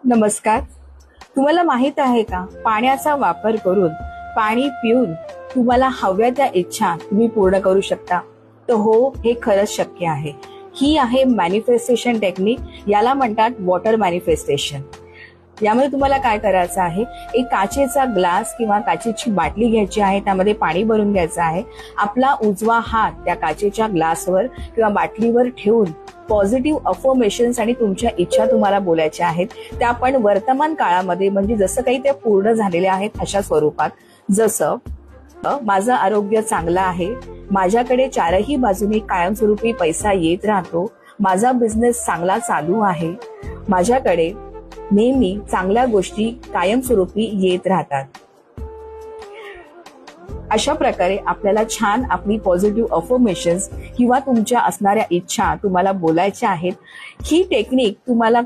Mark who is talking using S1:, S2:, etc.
S1: नमस्कार. तुम्हाला माहित आहे का, पाण्याचा वापर करून पाणी पिऊन तुम्हाला हव्या त्या इच्छा तुम्ही पूर्ण करू शकता? तर हो, हे खरंच शक्य आहे. ही आहे मॅनिफेस्टेशन टेक्निक. याला म्हणतात वॉटर मॅनिफेस्टेशन. यामध्ये तुम्हाला काय करायचं आहे, एक काचेचा ग्लास किंवा काचेची बाटली घ्यायची आहे, त्यामध्ये पाणी भरून घ्यायचं आहे. आपला उजवा हात त्या काचेच्या ग्लासवर किंवा बाटलीवर ठेवून पॉझिटिव्ह अफर्मेशन्स आणि तुमच्या इच्छा तुम्हाला बोलायच्या आहेत, त्या पण वर्तमान काळामध्ये, म्हणजे जसं काही त्या पूर्ण झालेल्या आहेत अशा स्वरूपात. जसं माझं आरोग्य चांगलं आहे, माझ्याकडे चारही बाजूने कायमस्वरूपी पैसा येत राहतो, माझा बिझनेस चांगला चालू आहे, माझ्याकडे नेहमी चांगल्या गोष्टी कायमस्वरूपी येत राहतात. अशा प्रकारे आपल्याला छान आपली पॉझिटिव्ह अफर्मेशन्स किंवा तुमच्या असणाऱ्या इच्छा तुम्हाला बोलायच्या आहेत. ही टेक्निक तुम्हाला